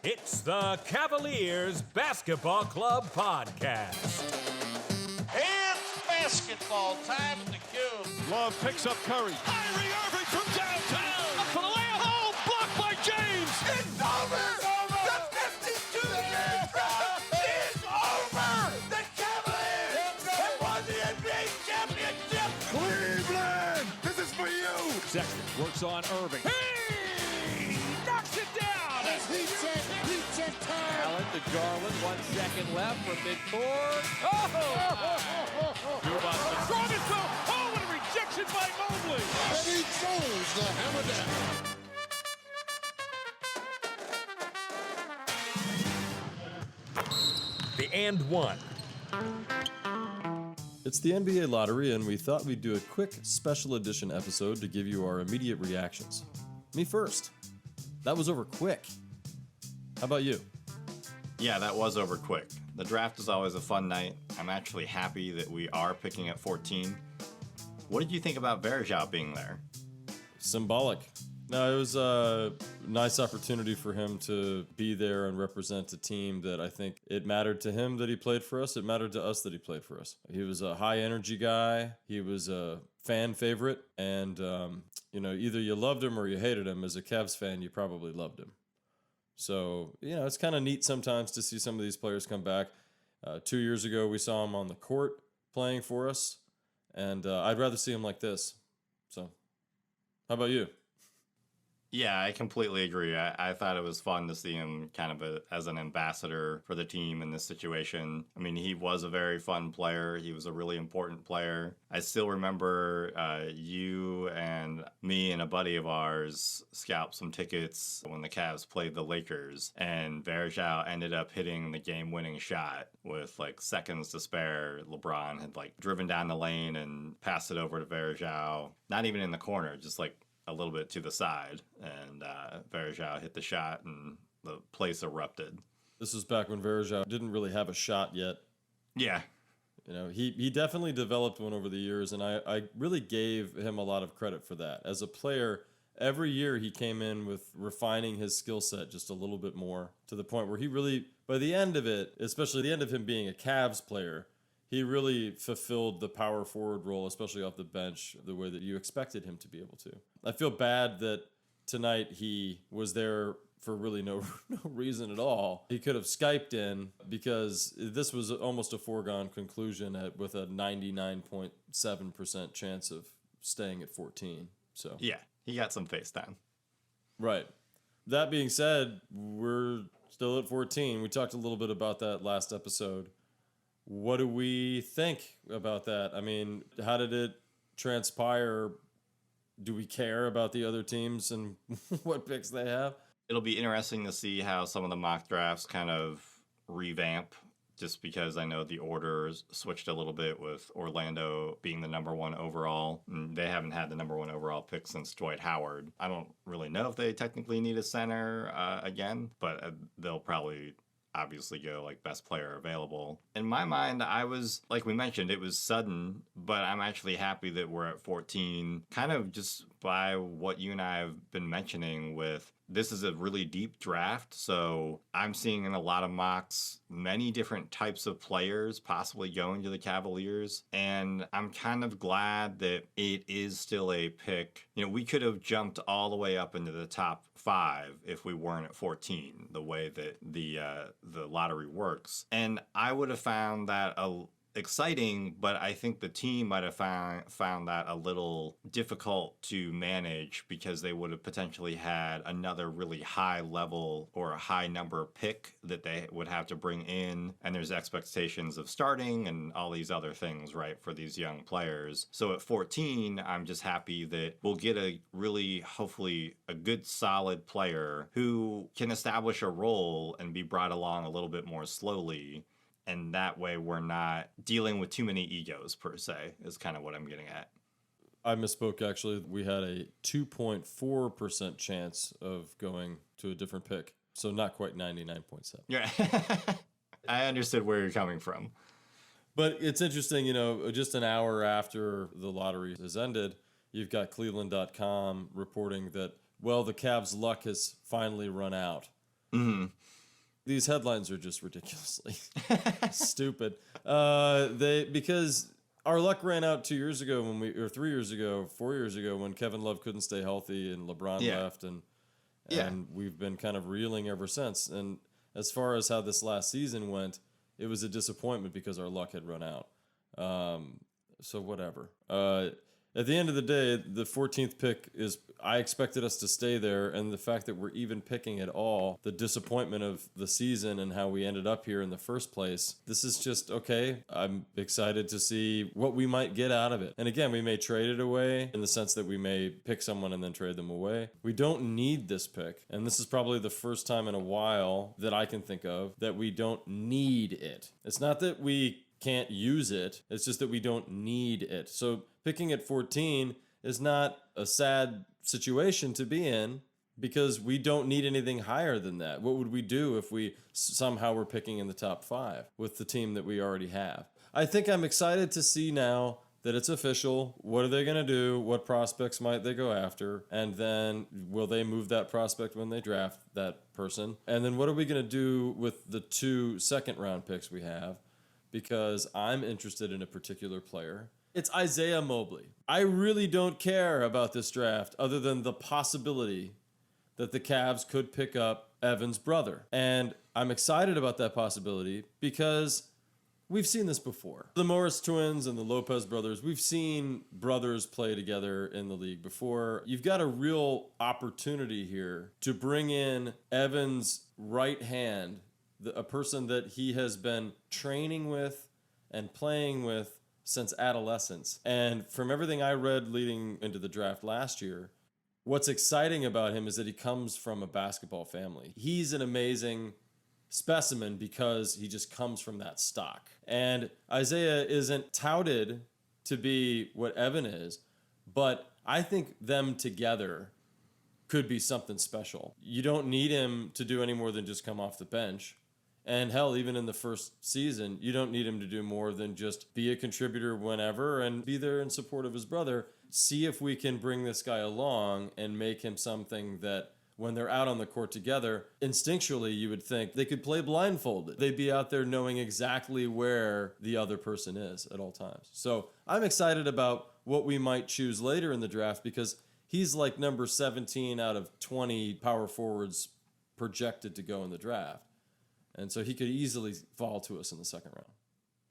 It's the Cavaliers Basketball Club Podcast. It's basketball time at the Cube. Love picks up Curry. Kyrie Irving from downtown. Up for the layup. Oh, blocked by James. It's over. The 52-year drought is over. The Cavaliers have won the NBA championship. Cleveland, this is for you. Sexton works on Irving. He knocks it down. He check time. Allen to Garland, 1 second left from midcourt. Strongest goal. Oh, what a rejection by Mobley. And he throws the hammer down. The and one. It's the NBA lottery, and we thought we'd do a quick special edition episode to give you our immediate reactions. Me first. That was over quick. How about you? Yeah, that was over quick. The draft is always a fun night. I'm actually happy that we are picking at 14. What did you think about Verjao being there? Symbolic. No, it was a nice opportunity for him to be there and represent a team that I think it mattered to him that he played for us. It mattered to us that he played for us. He was a high energy guy. He was a fan favorite. And, either you loved him or you hated him. As a Cavs fan, you probably loved him. So, it's kind of neat sometimes to see some of these players come back. 2 years ago, we saw him on the court playing for us. And I'd rather see him like this. So, how about you? Yeah, I completely agree. I thought it was fun to see him kind of as an ambassador for the team in this situation. I mean, he was a very fun player. He was a really important player. I still remember you and me and a buddy of ours scalped some tickets when the Cavs played the Lakers, and Verjao ended up hitting the game-winning shot with seconds to spare. LeBron had driven down the lane and passed it over to Verjao. Not even in the corner, just a little bit to the side, and Verjao hit the shot, and the place erupted. This was back when Verjao didn't really have a shot yet. Yeah. He definitely developed one over the years, and I really gave him a lot of credit for that. As a player, every year he came in with refining his skill set just a little bit more, to the point where he really, by the end of it, especially the end of him being a Cavs player, he really fulfilled the power forward role, especially off the bench, the way that you expected him to be able to. I feel bad that tonight he was there for really no reason at all. He could have Skyped in, because this was almost a foregone conclusion with a 99.7% chance of staying at 14. So Yeah, he got some FaceTime. Right. That being said, we're still at 14. We talked a little bit about that last episode. What do we think about that? I mean, how did it transpire? Do we care about the other teams and what picks they have? It'll be interesting to see how some of the mock drafts kind of revamp, just because I know the orders switched a little bit with Orlando being the number one overall. And they haven't had the number one overall pick since Dwight Howard. I don't really know if they technically need a center again, but they'll probably obviously go best player available. In my mind, I was, like we mentioned, it was sudden, but I'm actually happy that we're at 14, kind of just by what you and I have been mentioning with this is a really deep draft. So I'm seeing in a lot of mocks many different types of players possibly going to the Cavaliers. And I'm kind of glad that it is still a pick. We could have jumped all the way up into the top 5 if we weren't at 14, the way that the lottery works. And I would have found that exciting, but I think the team might have found that a little difficult to manage, because they would have potentially had another really high level or a high number pick that they would have to bring in, and there's expectations of starting and all these other things, right, for these young players. So at 14, I'm just happy that we'll get a really, hopefully, a good solid player who can establish a role and be brought along a little bit more slowly. And that way we're not dealing with too many egos, per se, is kind of what I'm getting at. I misspoke, actually. We had a 2.4% chance of going to a different pick. So not quite 99.7. Yeah. I understood where you're coming from. But it's interesting, just an hour after the lottery has ended, you've got Cleveland.com reporting that, the Cavs' luck has finally run out. These headlines are just ridiculously stupid. Because our luck ran out 2 years ago or 3 years ago, 4 years ago when Kevin Love couldn't stay healthy and LeBron left, and we've been kind of reeling ever since. And as far as how this last season went, it was a disappointment because our luck had run out. So whatever. At the end of the day, the 14th pick I expected us to stay there, and the fact that we're even picking at all, the disappointment of the season and how we ended up here in the first place, this is just, okay, I'm excited to see what we might get out of it. And again, we may trade it away in the sense that we may pick someone and then trade them away. We don't need this pick, and this is probably the first time in a while that I can think of that we don't need it. It's not that we can't use it, it's just that we don't need it. So picking at 14 is not a sad situation to be in because we don't need anything higher than that. What would we do if we somehow were picking in the top 5 with the team that we already have? I think I'm excited to see now that it's official. What are they going to do? What prospects might they go after? And then will they move that prospect when they draft that person? And then what are we going to do with the 2 second-round picks we have? Because I'm interested in a particular player. It's Isaiah Mobley. I really don't care about this draft other than the possibility that the Cavs could pick up Evan's brother. And I'm excited about that possibility because we've seen this before. The Morris twins and the Lopez brothers, we've seen brothers play together in the league before. You've got a real opportunity here to bring in Evan's right hand, a person that he has been training with and playing with since adolescence. And from everything I read leading into the draft last year, what's exciting about him is that he comes from a basketball family. He's an amazing specimen because he just comes from that stock. And Isaiah isn't touted to be what Evan is, but I think them together could be something special. You don't need him to do any more than just come off the bench. And hell, even in the first season, you don't need him to do more than just be a contributor whenever and be there in support of his brother. See if we can bring this guy along and make him something that when they're out on the court together, instinctually you would think they could play blindfolded. They'd be out there knowing exactly where the other person is at all times. So I'm excited about what we might choose later in the draft because he's like number 17 out of 20 power forwards projected to go in the draft. And so he could easily fall to us in the second round.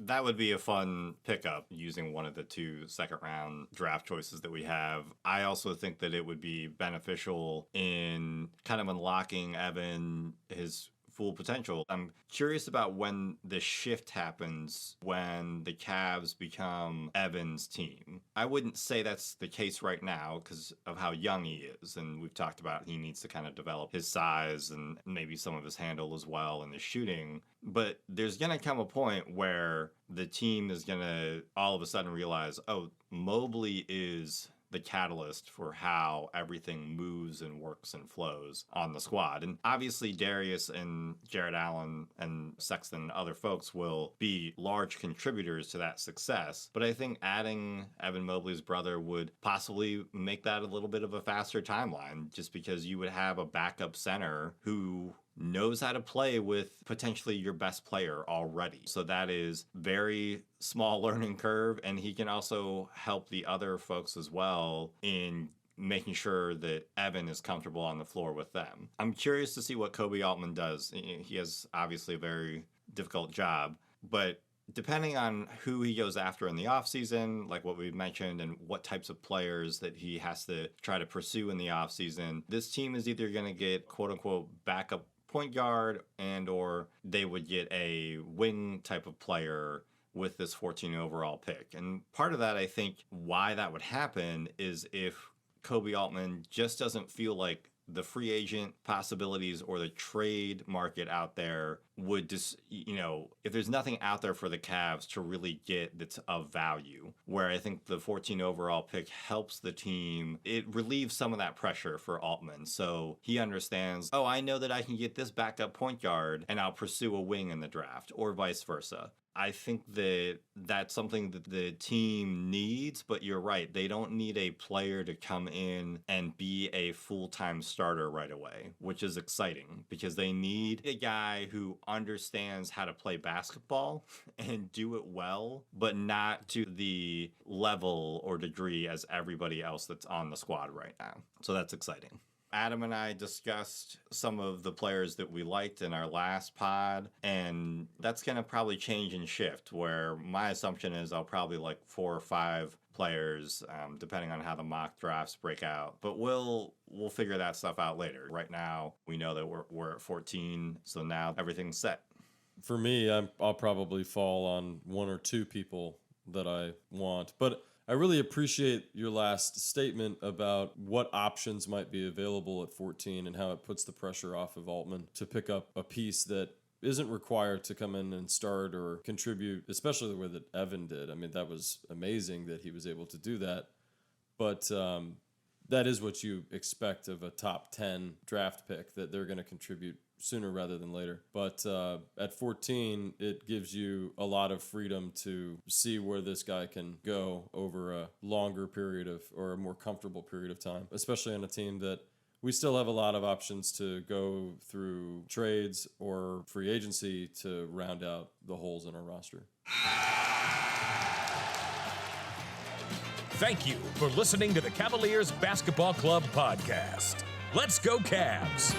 That would be a fun pickup using one of the 2 second-round draft choices that we have. I also think that it would be beneficial in kind of unlocking Evan his full potential. I'm curious about when the shift happens when the Cavs become Evan's team. I wouldn't say that's the case right now because of how young he is, and we've talked about he needs to kind of develop his size and maybe some of his handle as well and his shooting. But there's going to come a point where the team is going to all of a sudden realize, oh, Mobley is the catalyst for how everything moves and works and flows on the squad. And obviously Darius and Jared Allen and Sexton and other folks will be large contributors to that success. But I think adding Evan Mobley's brother would possibly make that a little bit of a faster timeline, just because you would have a backup center who knows how to play with potentially your best player already. So that is very small learning curve, and he can also help the other folks as well in making sure that Evan is comfortable on the floor with them. I'm curious to see what Kobe Altman does. He has obviously a very difficult job, but depending on who he goes after in the offseason, like what we've mentioned, and what types of players that he has to try to pursue in the offseason, this team is either going to get quote-unquote backup point guard and or they would get a wing type of player with this 14 overall pick. And part of that, I think, why that would happen is if Kobe Altman just doesn't feel like the free agent possibilities or the trade market out there would just, if there's nothing out there for the Cavs to really get that's of value, where I think the 14 overall pick helps the team, it relieves some of that pressure for Altman. So he understands, I know that I can get this backup point guard and I'll pursue a wing in the draft, or vice versa. I think that that's something that the team needs, but you're right. They don't need a player to come in and be a full-time starter right away, which is exciting because they need a guy who understands how to play basketball and do it well, but not to the level or degree as everybody else that's on the squad right now. So that's exciting. Adam and I discussed some of the players that we liked in our last pod, and that's going to probably change and shift, where my assumption is I'll probably like 4 or 5 players, depending on how the mock drafts break out. But we'll figure that stuff out later. Right now, we know that we're at 14, so now everything's set. For me, I'll probably fall on 1 or 2 people that I want, but I really appreciate your last statement about what options might be available at 14 and how it puts the pressure off of Altman to pick up a piece that isn't required to come in and start or contribute, especially the way that Evan did. I mean, that was amazing that he was able to do that. But that is what you expect of a top 10 draft pick, that they're going to contribute sooner rather than later. But at 14, it gives you a lot of freedom to see where this guy can go over a longer period of, or a more comfortable period of time, especially on a team that we still have a lot of options to go through trades or free agency to round out the holes in our roster. Thank you for listening to the Cavaliers Basketball Club podcast. Let's go Cavs!